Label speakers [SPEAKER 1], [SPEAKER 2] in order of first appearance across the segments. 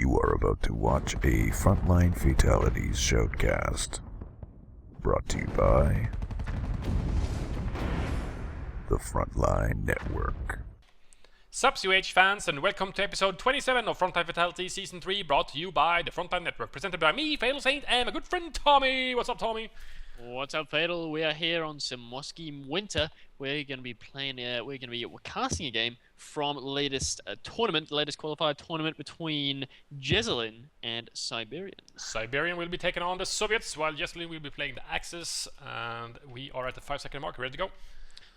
[SPEAKER 1] You are about to watch a Frontline Fatalities shoutcast, brought to you by the Frontline Network.
[SPEAKER 2] Sup, UH fans, and welcome to episode 27 of Frontline Fatalities Season 3, brought to you by the Frontline Network, presented by me, FatalSaint, and my good friend Tommy. What's up, Tommy?
[SPEAKER 3] What's up, Fatal? We are here on Simoski Winter. We're going to be playing. We're casting a game from latest tournament, the latest qualified tournament between Jesulin and Siberian.
[SPEAKER 2] Siberian will be taking on the Soviets, while Jesulin will be playing the Axis, and we are at the 5-second mark. Ready to go?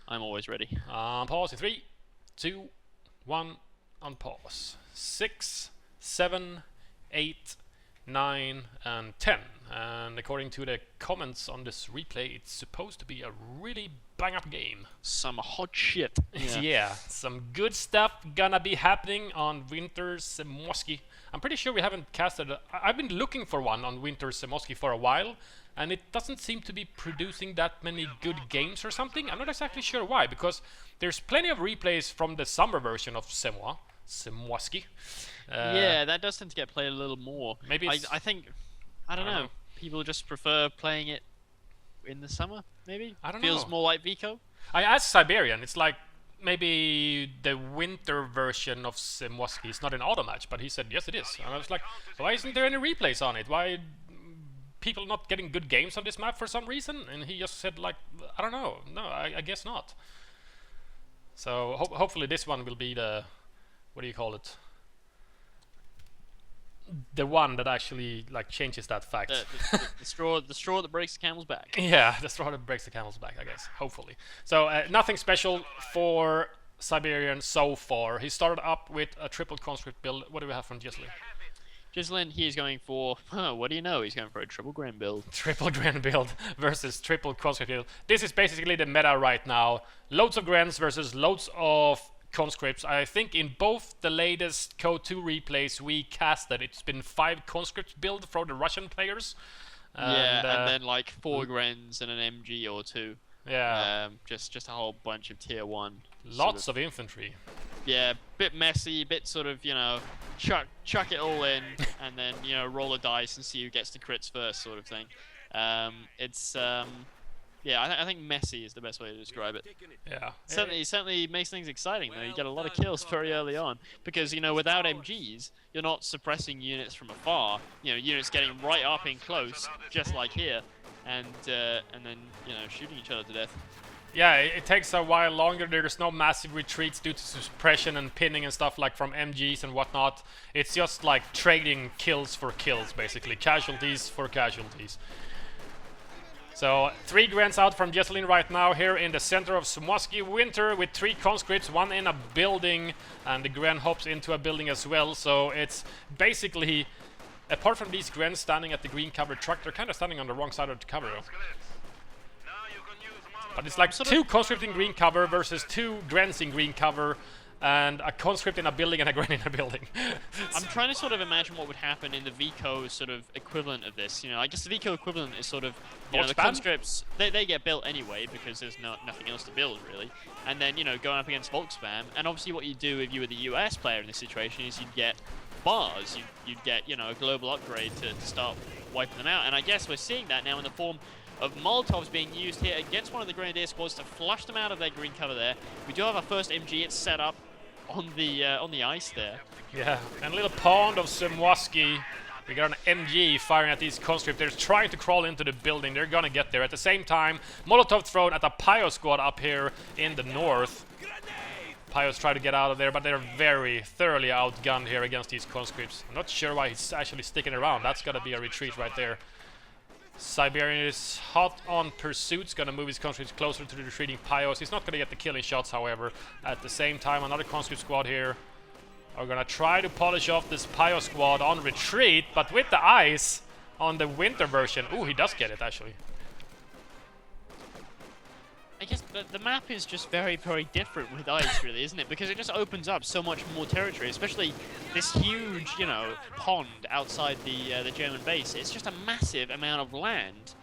[SPEAKER 3] I'm always ready.
[SPEAKER 2] Pause in 3, 2, 1. On pause. 6, 7, 8, 9, and 10. And according to the comments on this replay, it's supposed to be a really bang-up game.
[SPEAKER 3] Some hot shit.
[SPEAKER 2] Yeah, some good stuff gonna be happening on Winter Simoski. I'm pretty sure we haven't casted I've been looking for one on Winter Simoski for a while, and it doesn't seem to be producing that many good games or something. I'm not exactly sure why, because there's plenty of replays from the summer version of Simoski.
[SPEAKER 3] Yeah, that does tend to get played a little more.
[SPEAKER 2] Maybe
[SPEAKER 3] I don't know. People just prefer playing it in the summer, maybe?
[SPEAKER 2] I don't
[SPEAKER 3] Feels
[SPEAKER 2] know.
[SPEAKER 3] more like Vico?
[SPEAKER 2] I asked Siberian. It's like maybe the winter version of Simoski. It's not an auto match, but he said yes, it is. And I was like, why isn't there any replays on it? Why people not getting good games on this map for some reason? And he just said like, I don't know. No, I guess not. So hopefully this one will be the, what do you call it? The one that actually like changes that fact.
[SPEAKER 3] The straw that breaks the camel's back.
[SPEAKER 2] Yeah, the straw that breaks the camel's back, I guess. Hopefully. So nothing special for Siberian so far. He started up with a triple conscript build. What do we have from Jesulin?
[SPEAKER 3] Jesulin, he is going for, what do you know? He's going for a triple grand build.
[SPEAKER 2] Triple grand build versus triple conscript build. This is basically the meta right now. Loads of grants versus loads of conscripts. I think in both the latest Code 2 replays we casted, it's been 5 conscripts build for the Russian players.
[SPEAKER 3] And then like 4 Grens and an MG or 2.
[SPEAKER 2] Yeah.
[SPEAKER 3] Just a whole bunch of tier 1.
[SPEAKER 2] Lots of infantry.
[SPEAKER 3] Yeah, bit messy, bit sort of, chuck it all in and then, roll a dice and see who gets the crits first sort of thing. Yeah, I think messy is the best way to describe it.
[SPEAKER 2] Yeah.
[SPEAKER 3] Certainly makes things exciting though. You get a lot of kills very early on because without MGs, you're not suppressing units from afar. Units getting right up in close, just like here, and then shooting each other to death.
[SPEAKER 2] Yeah, it takes a while longer. There's no massive retreats due to suppression and pinning and stuff like from MGs and whatnot. It's just like trading kills for kills, basically. Casualties for casualties. So 3 grants out from Jesulin right now here in the center of Simoski Winter with 3 conscripts, 1 in a building, and the Gren hops into a building as well. So it's basically, apart from these Grens standing at the green cover truck, they're kind of standing on the wrong side of the cover. But it's like 2 conscripts in green cover versus 2 Grens in green cover, and a conscript in a building and a Gren in a building.
[SPEAKER 3] I'm trying to sort of imagine what would happen in the Vico sort of equivalent of this. I guess the Vico equivalent is sort of, the conscripts, they get built anyway because there's nothing else to build really. And then, going up against Volk spam, and obviously what you do if you were the US player in this situation is you'd get bars, you'd get, a global upgrade to start wiping them out. And I guess we're seeing that now in the form of Molotovs being used here against one of the Grenadier squads to flush them out of their green cover there. We do have our first MG, it's set up on the ice there.
[SPEAKER 2] Yeah, and a little pond of Simoski. We got an MG firing at these conscripts. They're trying to crawl into the building. They're gonna get there. At the same time, Molotov thrown at the Pio squad up here in the north. Pios try to get out of there, but they're very thoroughly outgunned here against these conscripts. I'm not sure why he's actually sticking around. That's gotta be a retreat right there. Siberian is hot on pursuit, gonna move his conscripts closer to the retreating Pios. He's not gonna get the killing shots, however. At the same time, another conscript squad here are gonna try to polish off this Pio squad on retreat, but with the ice on the winter version. Ooh, he does get it, actually.
[SPEAKER 3] I guess the map is just very, very different with ice, really, isn't it? Because it just opens up so much more territory, especially this huge, pond outside the German base. It's just a massive amount of land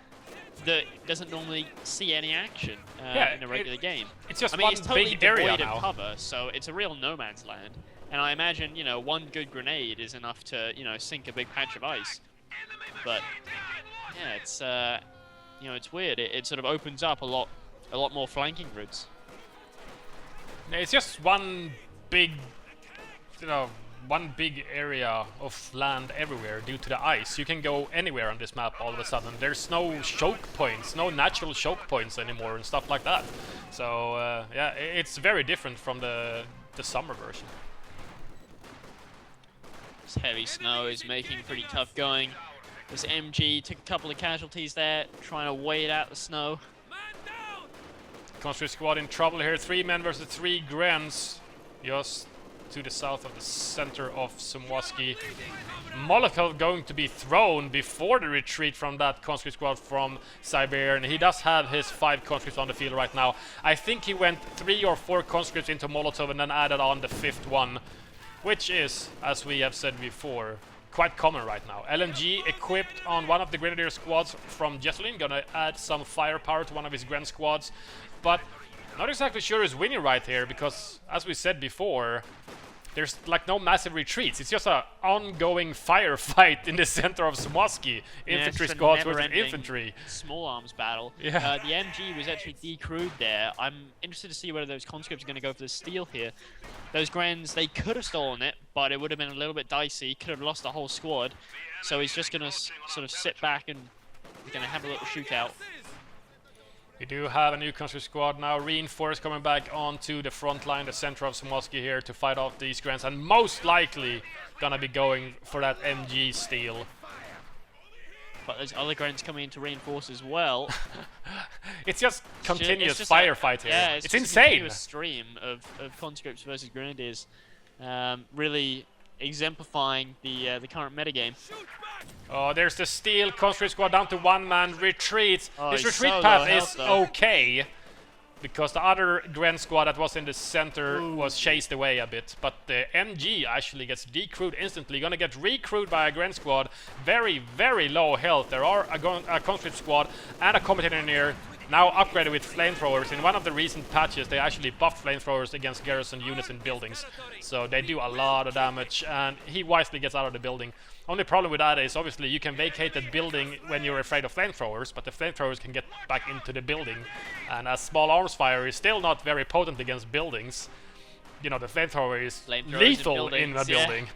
[SPEAKER 3] that doesn't normally see any action in a regular game.
[SPEAKER 2] It's just
[SPEAKER 3] it's totally
[SPEAKER 2] big area
[SPEAKER 3] devoid
[SPEAKER 2] now.
[SPEAKER 3] of cover, so it's a real no man's land. And I imagine, you know, one good grenade is enough to, you know, sink a big patch of ice. But yeah, it's you know, it's weird. It sort of opens up a lot more flanking routes.
[SPEAKER 2] It's just one big, you know, one big area of land everywhere due to the ice. You can go anywhere on this map all of a sudden. There's no choke points, no natural choke points anymore and stuff like that. So yeah, it's very different from the summer version.
[SPEAKER 3] This heavy snow is making pretty tough going. This MG took a couple of casualties there, trying to wade out the snow.
[SPEAKER 2] Conscript squad in trouble here. 3 men versus 3 Grens. Just to the south of the center of Sumwaski. Molotov going to be thrown before the retreat from that conscript squad from Siberian. He does have his 5 conscripts on the field right now. I think he went 3 or 4 conscripts into Molotov and then added on the 5th one, which is, as we have said before, quite common right now. LMG equipped on one of the Grenadier squads from Jesulin, gonna add some firepower to one of his Gren squads, but not exactly sure he's winning right here because, as we said before, there's like no massive retreats. It's just an ongoing firefight in the center of Sumwaski. Infantry squads versus infantry.
[SPEAKER 3] Small arms battle.
[SPEAKER 2] Yeah.
[SPEAKER 3] The MG was actually decrewed there. I'm interested to see whether those conscripts are going to go for the steal here. Those Grens, they could have stolen it, but it would have been a little bit dicey. Could have lost the whole squad. So he's just going to sort of sit back and he's going to have a little shootout.
[SPEAKER 2] We do have a new conscript squad now, reinforced, coming back onto the front line, the center of Sumwaski here to fight off these Grens, and most likely gonna be going for that MG steal.
[SPEAKER 3] But there's other Grens coming in to reinforce as well.
[SPEAKER 2] It's just continuous firefight here.
[SPEAKER 3] Yeah,
[SPEAKER 2] it's
[SPEAKER 3] just
[SPEAKER 2] insane.
[SPEAKER 3] A continuous stream of conscripts versus grenadiers, really exemplifying the current metagame.
[SPEAKER 2] Oh, there's the steal. Conscript squad down to 1 man. Retreats.
[SPEAKER 3] Oh,
[SPEAKER 2] his
[SPEAKER 3] he's
[SPEAKER 2] retreat
[SPEAKER 3] so
[SPEAKER 2] path
[SPEAKER 3] low
[SPEAKER 2] is
[SPEAKER 3] health, though.
[SPEAKER 2] okay, because the other Gren squad that was in the center was chased away a bit. But the MG actually gets decrewed instantly. Gonna get recrewed by a Gren squad. Very, very low health. There are a conscript squad and a combat engineer now upgraded with flamethrowers. In one of the recent patches, they actually buffed flamethrowers against garrison units in buildings. So they do a lot of damage, and he wisely gets out of the building. Only problem with that is obviously you can vacate that building when you're afraid of flamethrowers, but the flamethrowers can get back into the building. And as small arms fire is still not very potent against buildings, you know, the flamethrower is lethal in a building.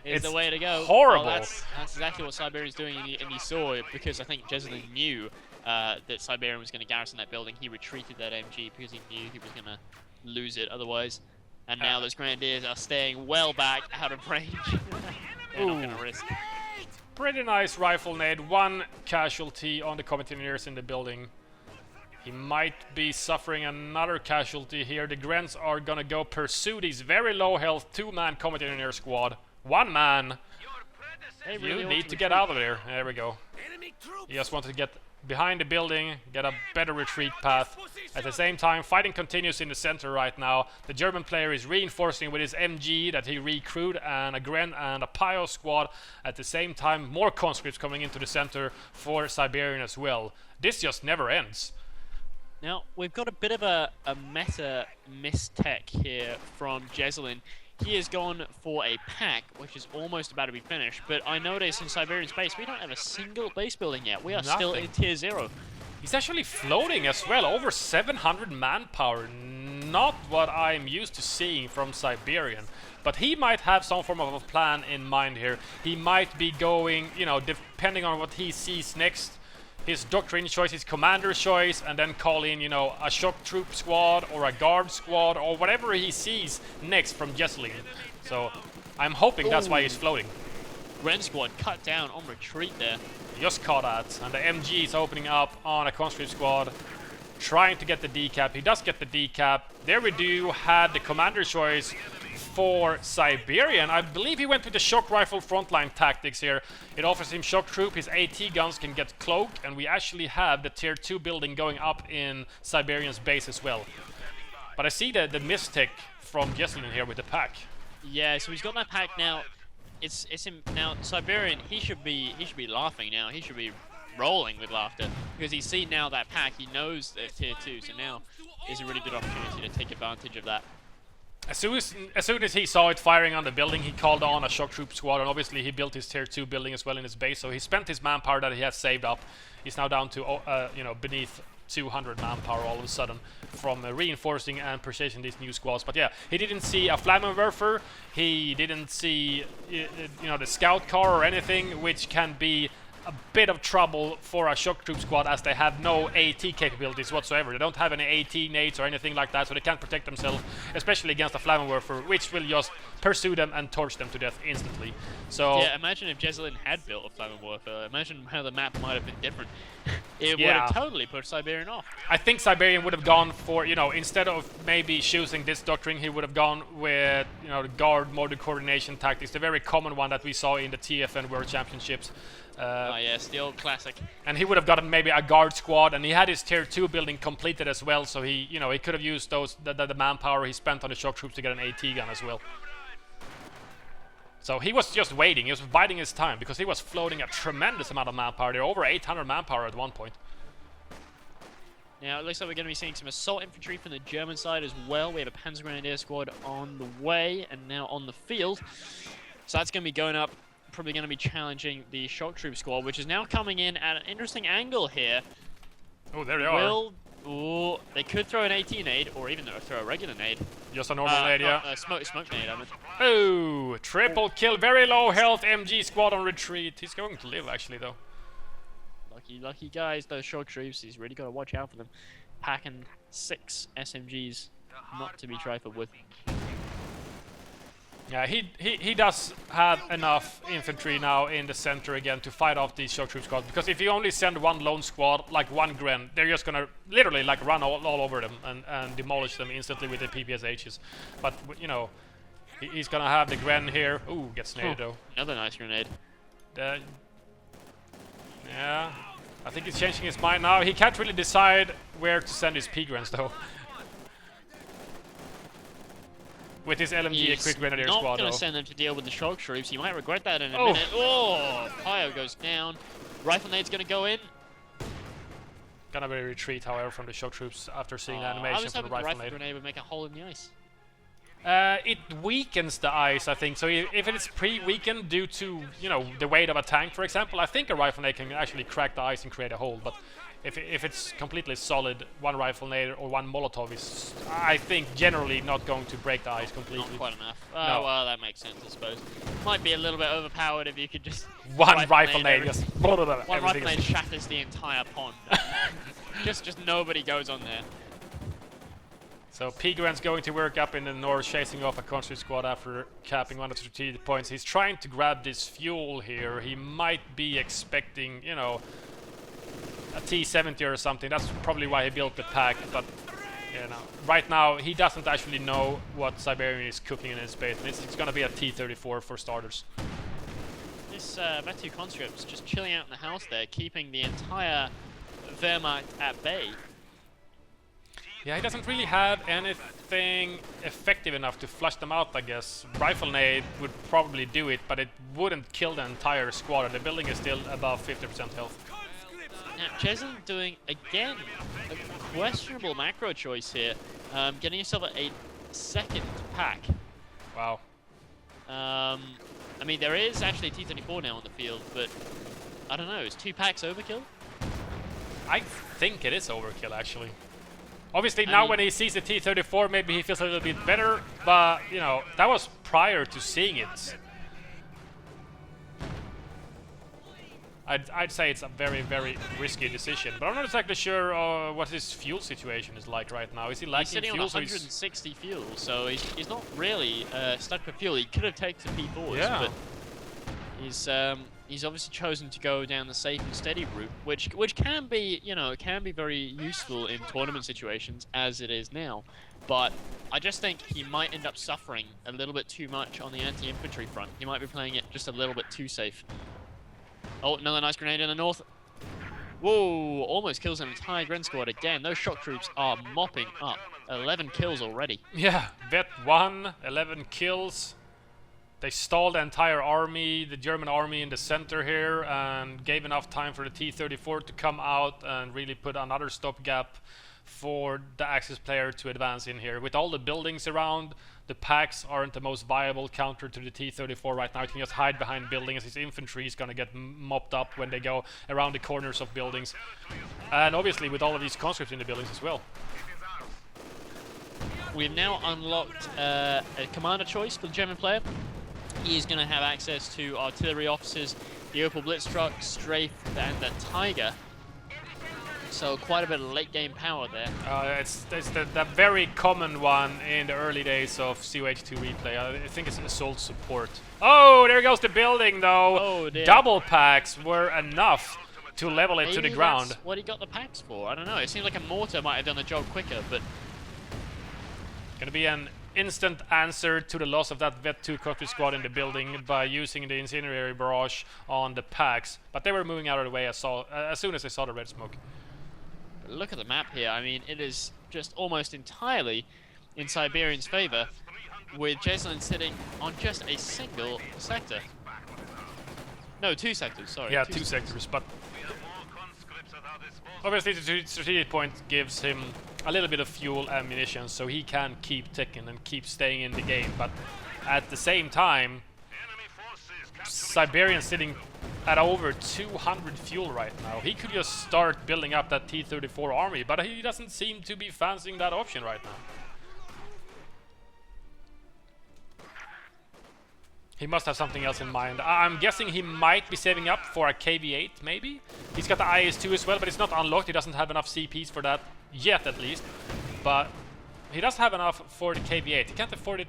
[SPEAKER 3] It's the way to go.
[SPEAKER 2] Horrible.
[SPEAKER 3] Well, that's exactly what Siberian's doing, and he saw it because I think Jesulin knew that Siberian was going to garrison that building. He retreated that MG because he knew he was going to lose it otherwise. And now those Grenadiers are staying well back out of range. They're not going to risk.
[SPEAKER 2] Pretty nice rifle nade. 1 casualty on the combat engineers in the building. He might be suffering another casualty here. The Grens are going to go pursue these very low health 2-man combat engineer squad. 1 man.
[SPEAKER 3] Really
[SPEAKER 2] you need to get out of there. There we go. He just wanted to get behind the building, get a better retreat path. At the same time, fighting continues in the center right now. The German player is reinforcing with his MG that he recruited, and a Gren and a Pio squad. At the same time, more conscripts coming into the center for Siberian as well. This just never ends.
[SPEAKER 3] Now, we've got a bit of a meta mistech here from Jesulin. He has gone for a pack, which is almost about to be finished, but I noticed in Siberian space, we don't have a single base building yet. We are still in tier 0.
[SPEAKER 2] He's actually floating as well, over 700 manpower. Not what I'm used to seeing from Siberian. But he might have some form of a plan in mind here. He might be going, you know, depending on what he sees next, his doctrine choice, his commander choice, and then call in, you know, a shock troop squad or a guard squad or whatever he sees next from Jesulin. So I'm hoping that's why he's floating.
[SPEAKER 3] Gren squad cut down on retreat there.
[SPEAKER 2] Just caught that, and the MG is opening up on a conscript squad, trying to get the decap. He does get the decap. There we do had the commander choice for Siberian. I believe he went with the shock rifle frontline tactics here. It offers him shock troop, his AT guns can get cloak, and we actually have the tier 2 building going up in Siberian's base as well. But I see the mistake from Jesulin here with the pack.
[SPEAKER 3] Yeah, so he's got that pack now. It's him now. Siberian, he should be laughing now. He should be rolling with laughter because he's seen now that pack. He knows they're tier 2, so now is a really good opportunity to take advantage of that.
[SPEAKER 2] As soon as he saw it firing on the building, he called on a shock troop squad, and obviously he built his tier 2 building as well in his base. So he spent his manpower that he has saved up. He's now down to beneath 200 manpower all of a sudden from reinforcing and purchasing these new squads. But yeah, he didn't see a Flammenwerfer. He didn't see the scout car or anything, which can be a bit of trouble for a shock troop squad, as they have no AT capabilities whatsoever. They don't have any AT nades or anything like that, so they can't protect themselves, especially against a Flammenwerfer, which will just pursue them and torch them to death instantly. So
[SPEAKER 3] yeah, imagine if Jesulin had built a Flammenwerfer. Imagine how the map might have been different. It would have totally put Siberian off.
[SPEAKER 2] I think Siberian would have gone for, instead of maybe choosing this doctrine, he would have gone with, the guard mode coordination tactics, the very common one that we saw in the TFN World Championships.
[SPEAKER 3] Oh yes, the old classic.
[SPEAKER 2] And he would have gotten maybe a guard squad, and he had his tier 2 building completed as well, so he could have used the manpower he spent on the shock troops to get an AT gun as well. So he was just waiting, he was biding his time, because he was floating a tremendous amount of manpower there, over 800 manpower at one point.
[SPEAKER 3] Now it looks like we're going to be seeing some assault infantry from the German side as well. We have a Panzer Grenadier squad on the way and now on the field. So that's going to be going up, probably going to be challenging the shock troop squad, which is now coming in at an interesting angle here.
[SPEAKER 2] Oh, there they are.
[SPEAKER 3] Ooh, they could throw an AT nade, or even throw a regular nade.
[SPEAKER 2] Just a normal nade, yeah.
[SPEAKER 3] Smoke nade, I mean.
[SPEAKER 2] Oh, triple kill, very low health MG squad on retreat. He's going to live, actually, though.
[SPEAKER 3] Lucky guys, those shock troops. He's really got to watch out for them. Packing 6 SMGs, not to be trifled with.
[SPEAKER 2] Yeah, he does have enough infantry now in the center again to fight off these shock troop squads, because if you only send one lone squad, like one Gren, they're just gonna literally like run all over them and demolish them instantly with the PPSHs. But he's gonna have the Gren here. Ooh, gets naded though.
[SPEAKER 3] Another nice grenade.
[SPEAKER 2] Yeah, I think he's changing his mind now. He can't really decide where to send his P-Grens though. With his LMG equipped Grenadier squad,
[SPEAKER 3] not going to send them to deal with the shock troops. You might regret that in a minute. Oh, Pyro goes down. Rifle nade's going to go in.
[SPEAKER 2] Gonna be a retreat, however, from the shock troops after seeing the animation from the rifle nade.
[SPEAKER 3] Grenade would make a hole in the ice.
[SPEAKER 2] It weakens the ice, I think. So if it is pre-weakened due to the weight of a tank, for example, I think a rifle nade can actually crack the ice and create a hole. But if it's completely solid, one rifle nade or one Molotov is, I think, generally not going to break the ice completely.
[SPEAKER 3] Not quite enough.
[SPEAKER 2] No.
[SPEAKER 3] Well, that makes sense, I suppose. Might be a little bit overpowered if you could just...
[SPEAKER 2] One rifle nade just...
[SPEAKER 3] One rifle nade shatters the entire pond. just nobody goes on there.
[SPEAKER 2] So P-Gren's going to work up in the north, chasing off a conscript squad after capping one of the strategic points. He's trying to grab this fuel here. He might be expecting, a T-70 or something. That's probably why he built the pack, but right now he doesn't actually know what Siberian is cooking in his base. It's going to be a T-34 for starters.
[SPEAKER 3] This Vetu conscript's just chilling out in the house there, keeping the entire Wehrmacht at bay.
[SPEAKER 2] Yeah, he doesn't really have anything effective enough to flush them out, I guess. Rifle nade would probably do it, but it wouldn't kill the entire squad. The building is still above 50% health.
[SPEAKER 3] Now, Jesulin doing, again, a questionable macro choice here. Getting yourself a second pack.
[SPEAKER 2] Wow.
[SPEAKER 3] I mean, there is actually a T-34 now on the field, but I don't know, is 2 packs overkill?
[SPEAKER 2] I think it is overkill, actually. Obviously, now when he sees the T-34, maybe he feels a little bit better, but, that was prior to seeing it. I'd say it's a very, very risky decision, but I'm not exactly sure what his fuel situation is like right now. Is he lacking fuel?
[SPEAKER 3] He's sitting on 160 fuel, so he's not really stuck with fuel. He could have taken some P4s, but he's obviously chosen to go down the safe and steady route, which can be, can be very useful in tournament situations as it is now. But I just think he might end up suffering a little bit too much on the anti-infantry front. He might be playing it just a little bit too safe. Oh, another nice grenade in the north. Whoa, almost kills an entire Gren squad again. Those shock troops are mopping up. 11 kills already.
[SPEAKER 2] Yeah, Vet 1, 11 kills. They stalled the entire army, the German army in the center here, and gave enough time for the T-34 to come out and really put another stopgap for the Axis player to advance in here. With all the buildings around, the packs aren't the most viable counter to the T-34 right now. It can just hide behind buildings. His infantry is going to get mopped up when they go around the corners of buildings. And obviously with all of these conscripts in the buildings as well.
[SPEAKER 3] We've now unlocked a commander choice for the German player. He is going to have access to artillery officers, the Opel Blitz truck, Strafe, and the Tiger. So quite a bit of late game power there.
[SPEAKER 2] It's the very common one in the early days of COH2 replay. I think it's assault support. Oh, there goes the building though.
[SPEAKER 3] Oh, dear.
[SPEAKER 2] Double packs were enough to level it to the ground.
[SPEAKER 3] That's what he got the packs for. I don't know. It seems like a mortar might have done the job quicker, but
[SPEAKER 2] gonna be an instant answer to the loss of that Vet 2 Cutlery squad in the building by using the incendiary barrage on the packs. But they were moving out of the way as soon as they saw the red smoke.
[SPEAKER 3] Look at the map here. I mean, it is just almost entirely in Siberian's favor, with Jesulin sitting on just a single sector. No, 2 sectors, sorry.
[SPEAKER 2] Yeah, two sectors, but obviously the strategic point gives him a little bit of fuel ammunition, so he can keep ticking and keep staying in the game. But at the same time, Siberian sitting at over 200 fuel right now. He could just start building up that T-34 army, but he doesn't seem to be fancying that option right now. He must have something else in mind. I'm guessing he might be saving up for a KV-8, maybe? He's got the IS-2 as well, but it's not unlocked. He doesn't have enough CPs for that yet, at least. But he does have enough for the KV-8. He can't afford it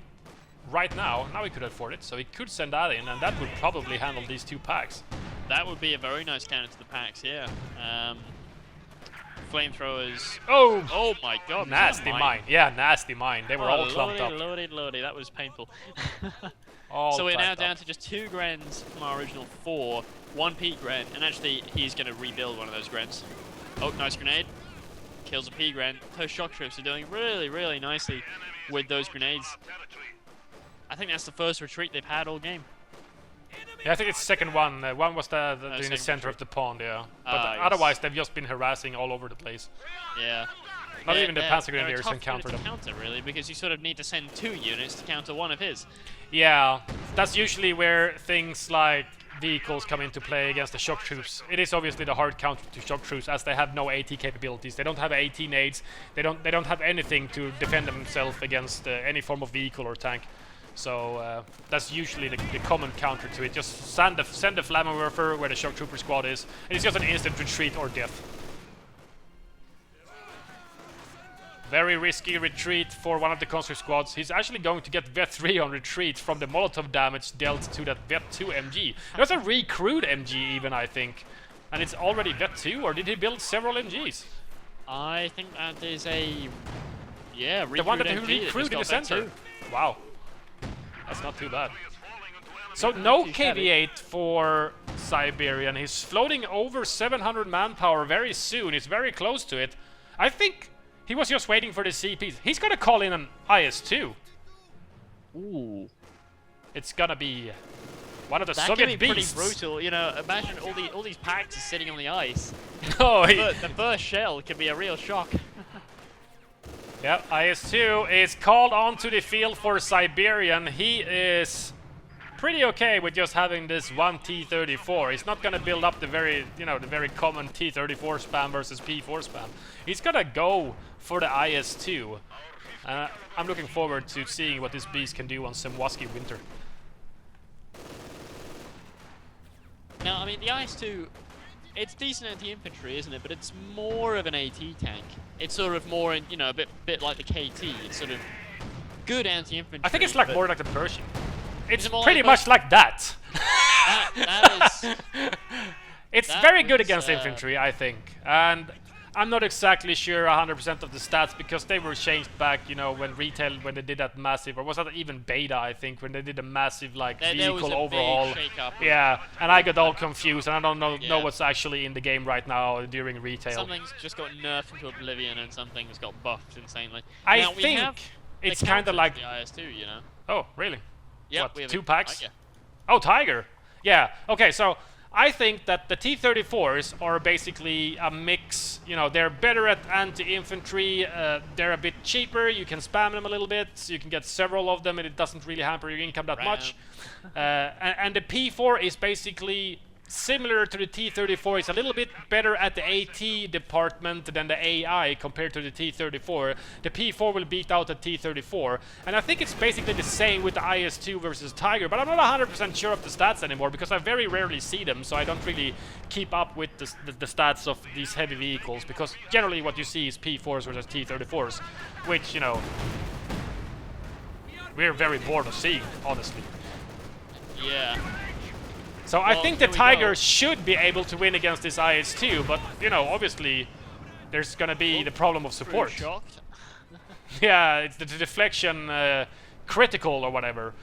[SPEAKER 2] right now. Now he could afford it, so he could send that in, and that would probably handle these 2 packs.
[SPEAKER 3] That would be a very nice counter to the packs, yeah. Flamethrowers.
[SPEAKER 2] Oh
[SPEAKER 3] my god.
[SPEAKER 2] Nasty mine. Yeah, nasty mine. They were all clumped up.
[SPEAKER 3] Lordy. That was painful.
[SPEAKER 2] So
[SPEAKER 3] we're now down to just 2 Grens from our original 4, 1 P Gren, and actually he's going to rebuild one of those Grens. Oh, nice grenade. Kills a P Gren. Those shock troops are doing really, really nicely with those grenades. I think that's the first retreat they've had all game.
[SPEAKER 2] Yeah, I think it's the second one. One was in the center of the pond, yeah. But otherwise, they've just been harassing all over the place.
[SPEAKER 3] Yeah.
[SPEAKER 2] Not even the Panzer Grenadiers can counter them.
[SPEAKER 3] Counter, really, because you sort of need to send 2 units to counter one of his.
[SPEAKER 2] Yeah, that's usually where things like vehicles come into play against the shock troops. It is obviously the hard counter to shock troops, as they have no AT capabilities. They don't have AT nades. They don't have anything to defend themselves against any form of vehicle or tank. So that's usually the common counter to it. Just send the Flammenwerfer where the shock trooper squad is, and it's just an instant retreat or death. Very risky retreat for one of the conscript squads. He's actually going to get Vet 3 on retreat from the Molotov damage dealt to that Vet 2 MG. There's a recruit MG even, I think. And it's already Vet 2, or did he build several MGs?
[SPEAKER 3] I think that is a... yeah, recruit
[SPEAKER 2] the one that
[SPEAKER 3] MG
[SPEAKER 2] he recruited in the center.
[SPEAKER 3] 2.
[SPEAKER 2] Wow. That's not too bad. So no KV-8 for Siberian. He's floating over 700 manpower very soon. He's very close to it. I think he was just waiting for the CPs. He's gonna call in an IS-2.
[SPEAKER 3] Ooh.
[SPEAKER 2] It's gonna be one of the
[SPEAKER 3] that
[SPEAKER 2] Soviet
[SPEAKER 3] beasts.
[SPEAKER 2] beasts.
[SPEAKER 3] That can be pretty brutal. You know, imagine all these packs are sitting on the ice.
[SPEAKER 2] Oh,
[SPEAKER 3] the first shell can be a real shock.
[SPEAKER 2] Yeah, IS-2 is called onto the field for Siberian. He is pretty okay with just having this one T-34. He's not gonna build up the very common T-34 spam versus P-4 spam. He's gonna go for the IS-2. I'm looking forward to seeing what this beast can do on Semwaski Winter.
[SPEAKER 3] Now, I mean, the IS-2, it's decent anti-infantry, isn't it? But it's more of an AT tank. It's sort of more, a bit like the KT. It's sort of good anti-infantry.
[SPEAKER 2] I think it's like more like the Pershing. It's
[SPEAKER 3] more
[SPEAKER 2] pretty
[SPEAKER 3] like
[SPEAKER 2] much like that.
[SPEAKER 3] that is...
[SPEAKER 2] It's very good against infantry, I think. And I'm not exactly sure 100% of the stats, because they were changed back, when they did that massive, or was that even beta, I think, when they did a massive vehicle overhaul. Yeah, and I got all confused, and I don't know what's actually in the game right now during retail.
[SPEAKER 3] Something's just got nerfed into oblivion, and something's got buffed insanely.
[SPEAKER 2] I think it's kind of like
[SPEAKER 3] the IS-2,
[SPEAKER 2] Oh, really?
[SPEAKER 3] Yeah,
[SPEAKER 2] what, 2 packs? Tiger. Oh, Tiger. Yeah. Okay, so I think that the T-34s are basically a mix. You know, they're better at anti-infantry. They're a bit cheaper. You can spam them a little bit. So you can get several of them, and it doesn't really hamper your income that much. And the P4 is basically similar to the T-34. It's a little bit better at the AT department than the AI compared to the T-34. The P4 will beat out the T-34. And I think it's basically the same with the IS-2 versus Tiger, but I'm not 100% sure of the stats anymore because I very rarely see them, so I don't really keep up with the stats of these heavy vehicles, because generally what you see is P4s versus T-34s, which, you know, we're very bored of seeing, honestly.
[SPEAKER 3] Yeah.
[SPEAKER 2] So I think the Tiger should be able to win against this IS-2, but, you know, obviously there's going to be the problem of support.
[SPEAKER 3] Shocked.
[SPEAKER 2] Yeah, it's the deflection critical or whatever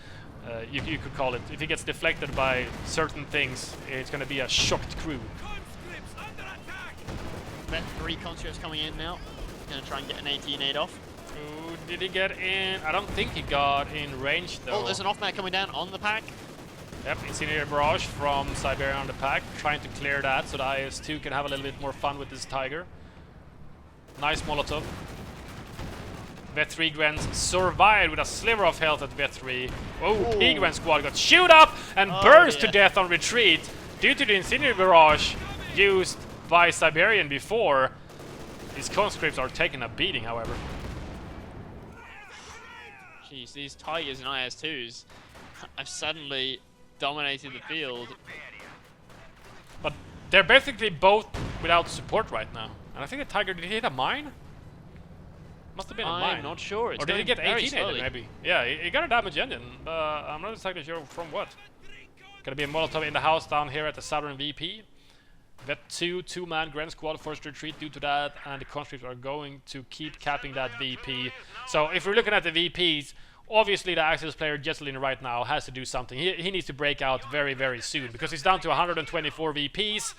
[SPEAKER 2] you could call it. If he gets deflected by certain things, it's going to be a shocked crew.
[SPEAKER 3] Three conscripts coming in now. Going to try and get an 18-8 off.
[SPEAKER 2] Ooh, did he get in? I don't think he got in range, though.
[SPEAKER 3] Oh, there's an off-mat coming down on the pack.
[SPEAKER 2] Yep, Incendiary Barrage from Siberian on the pack, trying to clear that so the IS-2 can have a little bit more fun with this Tiger. Nice Molotov. Vet3 Gwens survived with a sliver of health at Vet3. Oh, P-Gwen squad got shoot up and burst to death on retreat due to the Incendiary Barrage used by Siberian before. These conscripts are taking a beating, however.
[SPEAKER 3] Jeez, these Tigers and IS-2s have suddenly dominated the field.
[SPEAKER 2] But they're basically both without support right now. And I think the Tiger, did he hit a mine? Must have been a mine.
[SPEAKER 3] I'm not sure. It's
[SPEAKER 2] or did he get 18 maybe? Yeah, he got a damage engine. I'm not exactly sure from what. Gonna be a Molotov in the house down here at the southern VP. Vet 2-man Grand Squad forced retreat due to that, and the conscripts are going to keep capping that VP. So if we're looking at the VPs, obviously the Axis player Jesulin right now has to do something. He needs to break out very, very soon, because he's down to 124 VPs.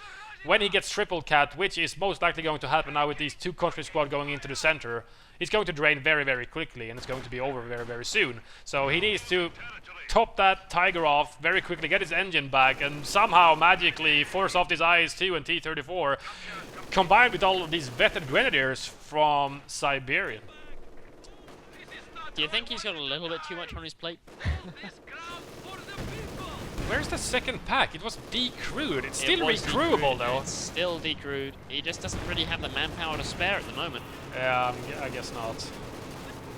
[SPEAKER 2] When he gets triple cat, which is most likely going to happen now with these two conscript squad going into the center, it's going to drain very, very quickly, and it's going to be over very, very soon. So he needs to top that Tiger off very quickly, get his engine back, and somehow magically force off this IS-2 and T-34, combined with all of these vetted grenadiers from Siberian.
[SPEAKER 3] Do you think he's got a little bit too much on his plate?
[SPEAKER 2] Where's the second pack? It was decrewed. It's still recrewable though.
[SPEAKER 3] It's still decrewed. He just doesn't really have the manpower to spare at the moment.
[SPEAKER 2] Yeah, I guess not.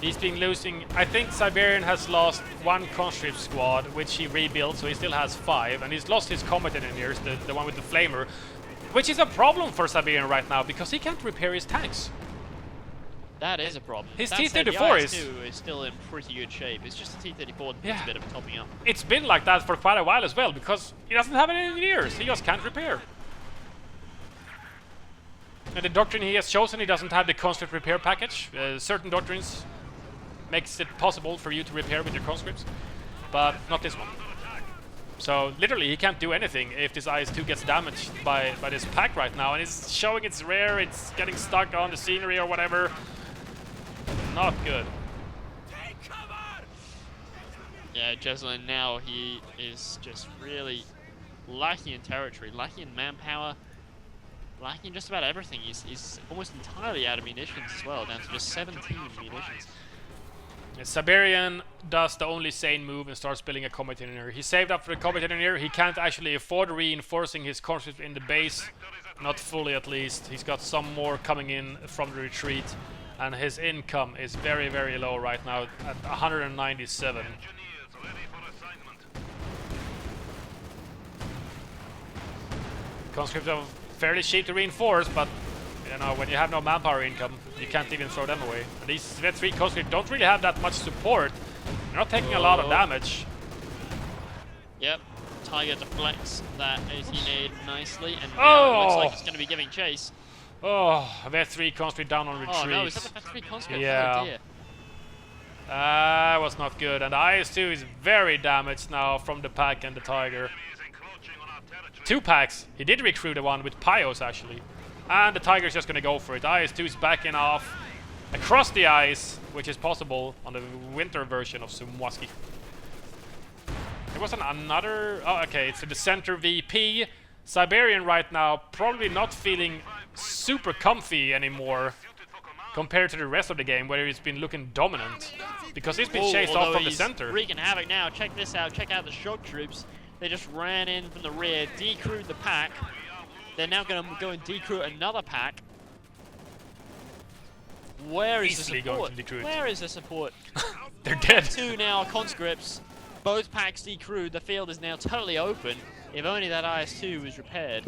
[SPEAKER 2] He's been losing. I think Siberian has lost one conscript squad, which he rebuilt, so he still has 5, and he's lost his combat engineers, the one with the flamer, which is a problem for Siberian right now because he can't repair his tanks.
[SPEAKER 3] That is a problem.
[SPEAKER 2] His
[SPEAKER 3] That
[SPEAKER 2] T-34
[SPEAKER 3] said, the IS-2 is still in pretty good shape. It's just the T-34 that needs a bit of topping up.
[SPEAKER 2] It's been like that for quite a while as well, because he doesn't have any engineers. He just can't repair. And the doctrine he has chosen, he doesn't have the conscript repair package. Certain doctrines makes it possible for you to repair with your conscripts, but not this one. So literally he can't do anything if this IS-2 gets damaged by this pack right now, and it's showing it's rare, it's getting stuck on the scenery or whatever. Not good.
[SPEAKER 3] Yeah, Jesulin now, he is just really lacking in territory, lacking in manpower, lacking just about everything. He's almost entirely out of munitions as well, down to just 17 munitions.
[SPEAKER 2] Siberian does the only sane move and starts building a combat engineer. He saved up for the combat engineer. He can't actually afford reinforcing his conscripts in the base. Not fully, at least. He's got some more coming in from the retreat. And his income is very, very low right now at 197. Conscripts are fairly cheap to reinforce, but you know, when you have no manpower income, you can't even throw them away. And these Vet 3 conscripts don't really have that much support. They're not taking a lot of damage.
[SPEAKER 3] Yep, Tiger deflects that 18-8 nicely, and now it looks like it's going to be giving chase.
[SPEAKER 2] Oh, Vet 3 conscript down on retreat.
[SPEAKER 3] Oh no, is that the Vet 3 conscript?
[SPEAKER 2] Yeah.
[SPEAKER 3] Oh dear.
[SPEAKER 2] That was not good, and the IS-2 is very damaged now from the pack and the Tiger. 2 packs. He did recruit the one with Pios actually. And the Tiger's just gonna go for it. IS-2 is backing off across the ice, which is possible on the winter version of Sumwaski. There was another... Oh, okay, it's the center VP. Siberian right now probably not feeling super comfy anymore compared to the rest of the game, where he's been looking dominant. Because he's been chased off from the center.
[SPEAKER 3] Wreaking havoc now. Check this out. Check out the shock troops. They just ran in from the rear, decrewed the pack. They're now going to go and decrew another pack. Where is
[SPEAKER 2] Easily
[SPEAKER 3] the support?
[SPEAKER 2] going to decrew it.
[SPEAKER 3] Where is the support?
[SPEAKER 2] They're dead.
[SPEAKER 3] 2 now conscripts. Both packs decrewed. The field is now totally open. If only that IS-2 was repaired,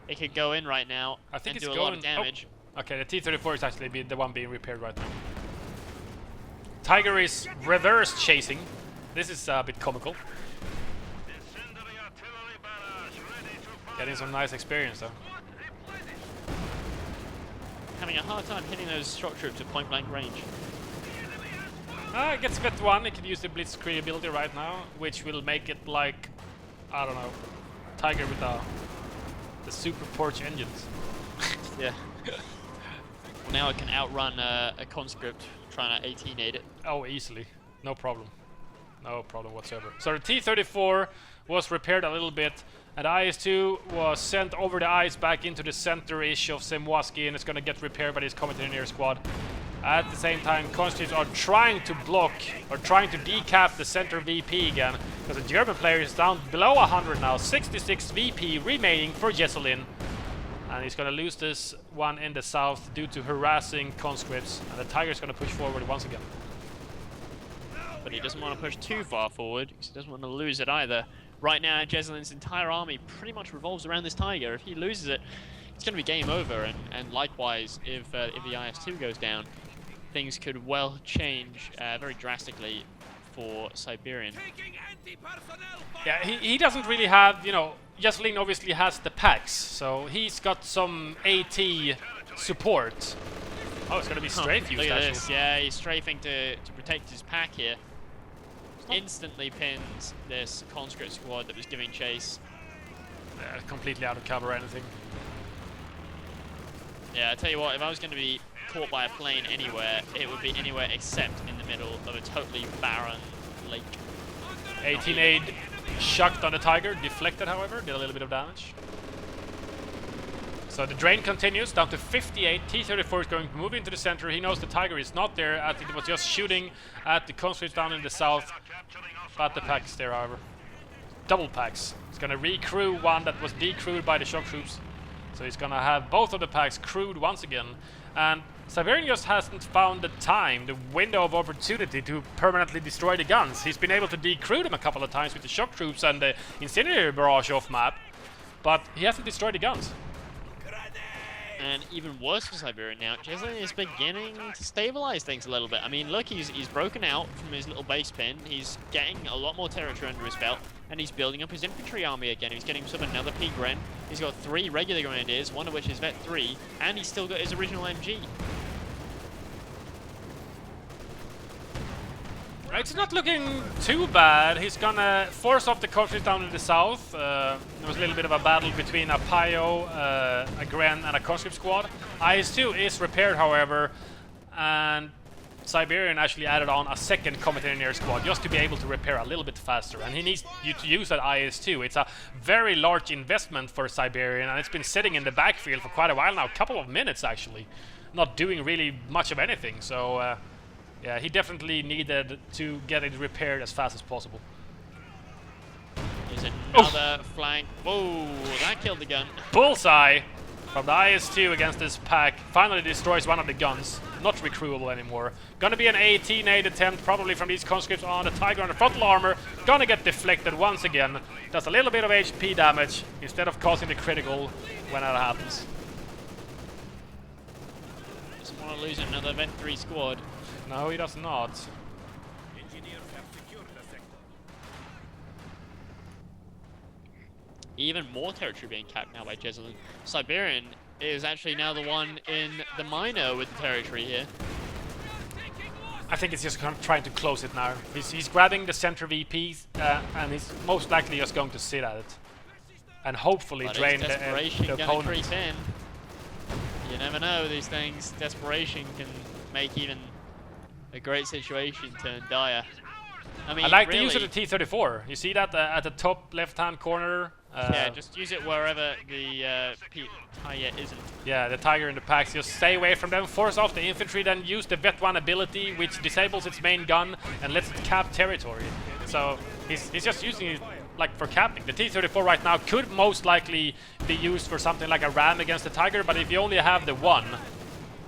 [SPEAKER 3] it could go in right now
[SPEAKER 2] I think
[SPEAKER 3] and
[SPEAKER 2] it's
[SPEAKER 3] do a lot of damage.
[SPEAKER 2] Oh, okay, the T-34 is actually the one being repaired right now. Tiger is reverse chasing. This is a bit comical. Getting some nice experience though.
[SPEAKER 3] Having a hard time hitting those shock troops at point blank range.
[SPEAKER 2] It gets vet 1. It could use the blitzkrieg ability right now, which will make it like, I don't know, Tiger with the super porch engines.
[SPEAKER 3] Yeah. Well, now it can outrun a conscript trying to 18-8 it.
[SPEAKER 2] Oh, easily. No problem. No problem whatsoever. So the T-34 was repaired a little bit, and IS-2 was sent over the ice back into the center-ish of Semwaski, and it's going to get repaired by this Combat Engineer squad. At the same time, conscripts are trying to block, or trying to decap the center VP again, because the German player is down below 100 now. 66 VP remaining for Jesulin. And he's going to lose this one in the south due to harassing conscripts, and the Tiger's going to push forward once again.
[SPEAKER 3] But he doesn't want to push too far forward, because he doesn't want to lose it either. Right now, Jesulin's entire army pretty much revolves around this Tiger. If he loses it, it's going to be game over, and likewise, if the IS-2 goes down, things could well change very drastically for Siberian.
[SPEAKER 2] Yeah, he doesn't really have, you know, Jesulin obviously has the packs, so he's got some AT support. Oh, it's going to be strafe used,
[SPEAKER 3] look at
[SPEAKER 2] actually.
[SPEAKER 3] this. Yeah, he's strafing to protect his pack here. Instantly pins this conscript squad that was giving chase.
[SPEAKER 2] Yeah, completely out of cover or anything.
[SPEAKER 3] Yeah, I tell you what, if I was going to be caught by a plane anywhere, it would be anywhere except in the middle of a totally barren lake.
[SPEAKER 2] 18-8 shucked on the Tiger, deflected however, did a little bit of damage. So the drain continues, down to 58. T-34 is going to move into the center. He knows the Tiger is not there, as it was just shooting at the conscripts down in the south. But the pack's there, however. Double packs. It's going to recrew one that was decrewed by the shock troops. So he's going to have both of the packs crewed once again. And Siberian just hasn't found the time, the window of opportunity to permanently destroy the guns. He's been able to decrew them a couple of times with the shock troops and the incendiary barrage off map. But he hasn't destroyed the guns.
[SPEAKER 3] And even worse for Siberian now, Jesulin is beginning to stabilize things a little bit. I mean, look, he's broken out from his little base pin. He's getting a lot more territory under his belt, and he's building up his infantry army again. He's getting sort of another P-Gren. He's got 3 regular grenadiers, one of which is Vet 3, and he's still got his original MG.
[SPEAKER 2] It's not looking too bad. He's gonna force off the conscripts down in the south. There was a little bit of a battle between a Pio, a Gren, and a conscript squad. IS-2 is repaired, however, and Siberian actually added on a second Combat Engineer squad just to be able to repair a little bit faster. And he needs you to use that IS-2. It's a very large investment for Siberian, and it's been sitting in the backfield for quite a while now, a couple of minutes actually, not doing really much of anything. So. Yeah, he definitely needed to get it repaired as fast as possible.
[SPEAKER 3] There's another flank. Whoa, that killed the gun.
[SPEAKER 2] Bullseye from the IS-2 against this pack. Finally destroys one of the guns. Not recruitable anymore. Gonna be an 18-8 attempt, probably from these conscripts on the Tiger on the frontal armor. Gonna get deflected once again. Does a little bit of HP damage instead of causing the critical when that happens.
[SPEAKER 3] Doesn't want to lose another Vet 3 squad.
[SPEAKER 2] No, he does not.
[SPEAKER 3] Even more territory being capped now by Jesulin. Siberian is actually now the one in the minor with the territory here.
[SPEAKER 2] I think it's just kind of trying to close it now. He's grabbing the center VPs, and he's most likely just going to sit at it. And hopefully
[SPEAKER 3] But
[SPEAKER 2] drain
[SPEAKER 3] desperation
[SPEAKER 2] the
[SPEAKER 3] gonna
[SPEAKER 2] opponent.
[SPEAKER 3] creep in. You never know these things. Desperation can make even a great situation turn dire. I mean,
[SPEAKER 2] I like
[SPEAKER 3] really,
[SPEAKER 2] the use of the T-34. You see that at the top left-hand corner?
[SPEAKER 3] yeah, just use it wherever the Tiger isn't.
[SPEAKER 2] Yeah, the Tiger in the packs. Just stay away from them, force off the infantry, then use the Vet 1 ability, which disables its main gun and lets it cap territory. So he's just using it like for capping. The T-34 right now could most likely be used for something like a ram against the Tiger, but if you only have the one,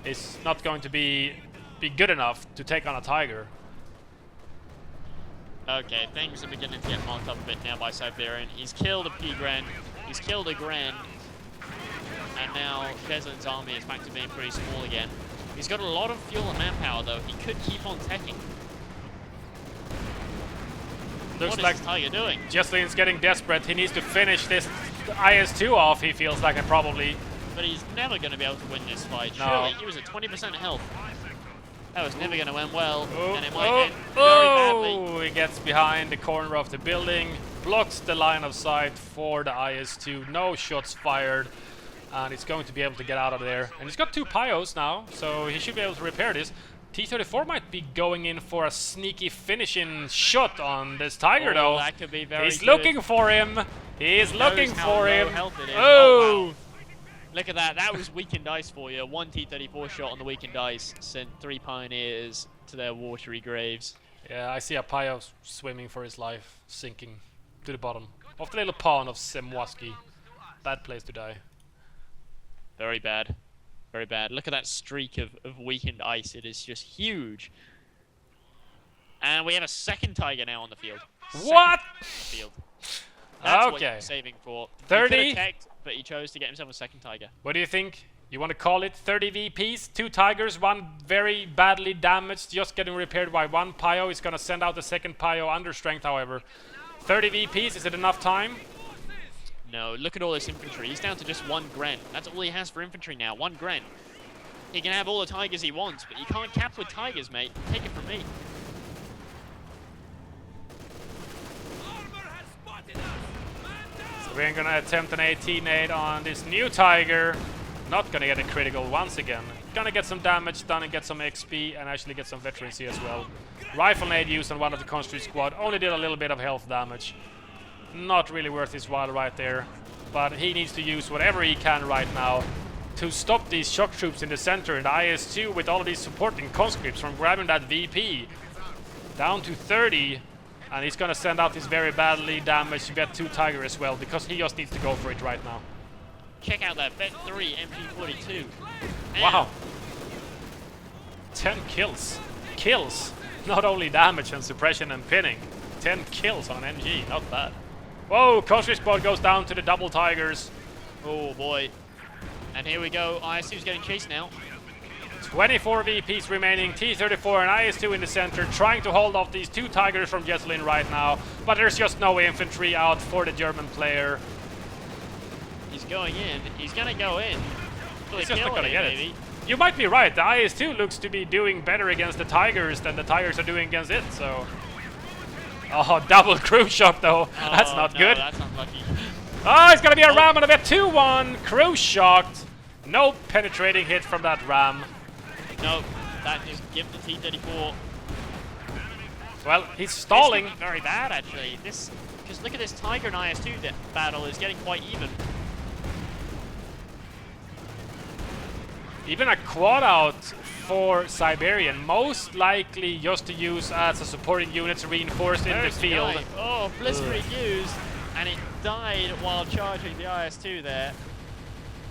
[SPEAKER 2] it's not going to be good enough to take on a Tiger.
[SPEAKER 3] Okay, things are beginning to get marked up a bit now by Siberian. He's killed a P-Grand, he's killed a Grand, and now Jesulin's army is back to being pretty small again. He's got a lot of fuel and manpower though. He could keep on teching.
[SPEAKER 2] Looks
[SPEAKER 3] What
[SPEAKER 2] like
[SPEAKER 3] is Tiger doing?
[SPEAKER 2] Jesulin's getting desperate. He needs to finish this IS-2 off, he feels like, and probably.
[SPEAKER 3] But he's never going to be able to win this fight.
[SPEAKER 2] No.
[SPEAKER 3] Surely he was at 20% health. That was never going to end well, and it might end very badly.
[SPEAKER 2] He gets behind the corner of the building, blocks the line of sight for the IS-2. No shots fired, and he's going to be able to get out of there. And he's got 2 Pyos now, so he should be able to repair this. T-34 might be going in for a sneaky finishing shot on this Tiger, though.
[SPEAKER 3] That could be very
[SPEAKER 2] He's
[SPEAKER 3] good.
[SPEAKER 2] looking for him. He's looking for him.
[SPEAKER 3] Oh! Wow. Look at that. That was weakened ice for you. 1 T-34 shot on the weakened ice sent 3 Pioneers to their watery graves.
[SPEAKER 2] Yeah, I see a Pio swimming for his life, sinking to the bottom of the little pond of Semwaski. Bad place to die.
[SPEAKER 3] Very bad. Very bad. Look at that streak of weakened ice. It is just huge. And we have a second Tiger now on the field.
[SPEAKER 2] What?
[SPEAKER 3] Field. That's what
[SPEAKER 2] Okay.
[SPEAKER 3] you're saving for.
[SPEAKER 2] 30?
[SPEAKER 3] He could have teched, but he chose to get himself a second Tiger.
[SPEAKER 2] What do you think? You want to call it 30 VPs? 2 Tigers, 1 very badly damaged, just getting repaired by 1 Pio. He's going to send out the second Pio under strength, however. 30 VPs, is it enough time?
[SPEAKER 3] No, look at all this infantry. He's down to just 1 Gren. That's all he has for infantry now, 1 Gren. He can have all the Tigers he wants, but you can't cap with Tigers, mate. Take it from me.
[SPEAKER 2] So we're going to attempt an 18-8 on this new Tiger. Not going to get a critical once again. Going to get some damage done and get some XP and actually get some veterancy as well. Rifle nade used on one of the conscript squad. Only did a little bit of health damage. Not really worth his while right there. But he needs to use whatever he can right now to stop these shock troops in the center. And the IS-2 with all of these supporting conscripts from grabbing that VP down to 30. And he's going to send out his very badly damaged Vet 2 Tiger as well, because he just needs to go for it right now.
[SPEAKER 3] Check out that Vet 3 MP42.
[SPEAKER 2] Wow. 10 kills. Kills. Not only damage and suppression and pinning. 10 kills on an MG. Not bad. Whoa, conscript squad goes down to the double Tigers.
[SPEAKER 3] Oh boy. And here we go. IS-2's getting chased now.
[SPEAKER 2] 24 VPs remaining. T-34 and IS-2 in the center, trying to hold off these 2 Tigers from Jesulin right now. But there's just no infantry out for the German player.
[SPEAKER 3] He's going in. He's going to go in.
[SPEAKER 2] He's just not going to get it. You might be right. The IS-2 looks to be doing better against the Tigers than the Tigers are doing against it, so... Oh, double crew shock though. That's not good.
[SPEAKER 3] That's unlucky.
[SPEAKER 2] Oh, it's going to be a ram on a bit. 2-1. Crew shocked. No penetrating hit from that ram.
[SPEAKER 3] No, that just give the T-34.
[SPEAKER 2] Well, he's stalling.
[SPEAKER 3] This could be very bad, actually. This, because look at this Tiger and IS-2 battle is getting quite even.
[SPEAKER 2] Even a quad out for Siberian, most likely just to use as a supporting unit to reinforce in the field.
[SPEAKER 3] Guy. Oh, blistering used, and it died while charging the IS-2 there.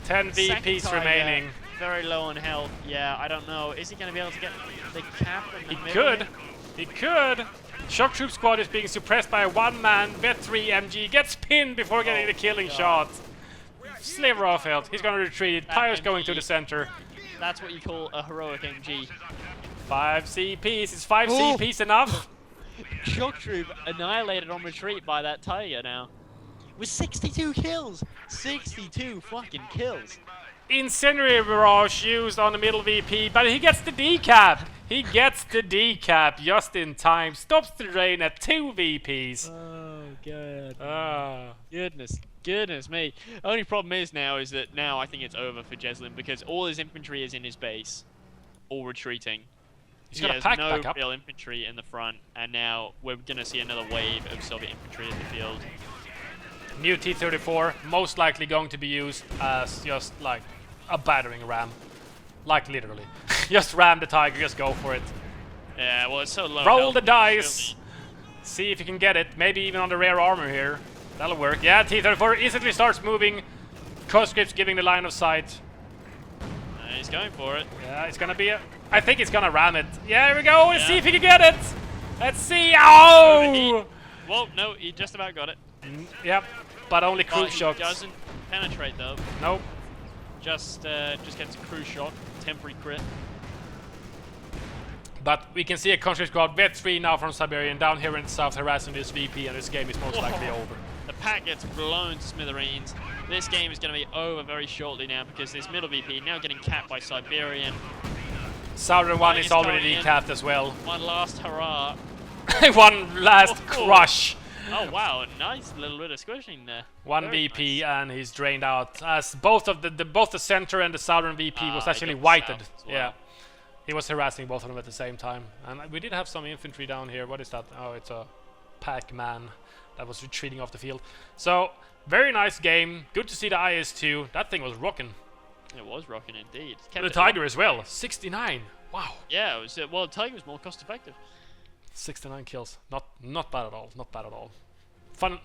[SPEAKER 2] 10 VPs remaining.
[SPEAKER 3] Very low on health. Yeah, I don't know. Is he going to be able to get the cap in the middle?
[SPEAKER 2] Could. He could. Shock troop squad is being suppressed by a 1-man Vet 3 MG. Gets pinned before getting the killing shot. Sliver of health. He's going to retreat. Pyro's going to the center.
[SPEAKER 3] That's what you call a heroic MG.
[SPEAKER 2] 5 CPs. Is 5 CPs enough?
[SPEAKER 3] Shock troop annihilated on retreat by that Tiger now. With 62 kills. 62 fucking kills.
[SPEAKER 2] Incendiary barrage used on the middle VP, but he gets the decap. He gets the decap just in time. Stops the drain at 2 VPs.
[SPEAKER 3] Oh god. Goodness me. Only problem is that now I think it's over for Jesulin because all his infantry is in his base, all retreating.
[SPEAKER 2] He's got a pack
[SPEAKER 3] no
[SPEAKER 2] back up.
[SPEAKER 3] real infantry in the front, and now we're going to see another wave of Soviet infantry in the field.
[SPEAKER 2] New T-34, most likely going to be used as just like a battering ram. Like literally. Just ram the Tiger, just go for it.
[SPEAKER 3] Yeah, well, it's so low.
[SPEAKER 2] Roll the dice! See if you can get it. Maybe even on the rare armor here. That'll work. Yeah, T-34 instantly starts moving. Conscripts giving the line of sight.
[SPEAKER 3] He's going for it.
[SPEAKER 2] Yeah, it's gonna be a... I think it's gonna ram it. Yeah, here we go. Let's see if he can get it. Let's see. Oh!
[SPEAKER 3] Well, no, he just about got it.
[SPEAKER 2] Yep, but only cruise shots.
[SPEAKER 3] He doesn't penetrate though.
[SPEAKER 2] Nope.
[SPEAKER 3] Just gets a cruise shot, temporary crit.
[SPEAKER 2] But we can see a conscript squad, Vet 3 now from Siberian, down here in the south harassing this VP, and this game is most likely over.
[SPEAKER 3] The pack gets blown to smithereens. This game is going to be over very shortly now because this middle VP now getting capped by Siberian.
[SPEAKER 2] Southern one is already decapped as well.
[SPEAKER 3] One last hurrah.
[SPEAKER 2] One last crush.
[SPEAKER 3] Oh wow, a nice little bit of squishing there.
[SPEAKER 2] One
[SPEAKER 3] Very
[SPEAKER 2] VP
[SPEAKER 3] nice.
[SPEAKER 2] and he's drained out. As both of both the center and the southern VP was actually
[SPEAKER 3] got
[SPEAKER 2] whited.
[SPEAKER 3] south as well.
[SPEAKER 2] Yeah. He was harassing both of them at the same time. And we did have some infantry down here. What is that? Oh, it's a Pac-Man that was retreating off the field. So, very nice game. Good to see the IS-2. That thing was rocking.
[SPEAKER 3] It was rocking indeed.
[SPEAKER 2] The Tiger as well. 69. Wow.
[SPEAKER 3] Yeah, it was. Well, the Tiger was more cost effective.
[SPEAKER 2] 69 kills. Not bad at all. Not bad at all. Fun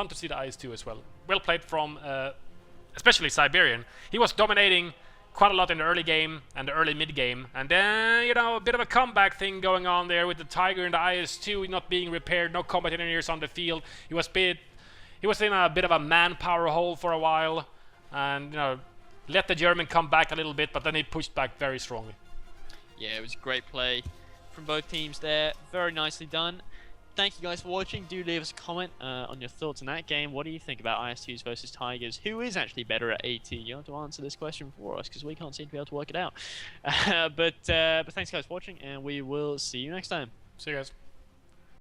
[SPEAKER 2] to see the IS-2 as well. Well played from, especially Siberian. He was dominating quite a lot in the early game and the early mid game, and then you know a bit of a comeback thing going on there with the Tiger and the IS-2 not being repaired, no combat engineers on the field. He was in a bit of a manpower hole for a while, and you know let the German come back a little bit, but then he pushed back very strongly.
[SPEAKER 3] Yeah, it was great play from both teams there. Very nicely done. Thank you guys for watching. Do leave us a comment on your thoughts on that game. What do you think about IS-2s versus Tigers? Who is actually better at AT? You have to answer this question for us because we can't seem to be able to work it out. But thanks guys for watching, and we will see you next time.
[SPEAKER 2] See you guys.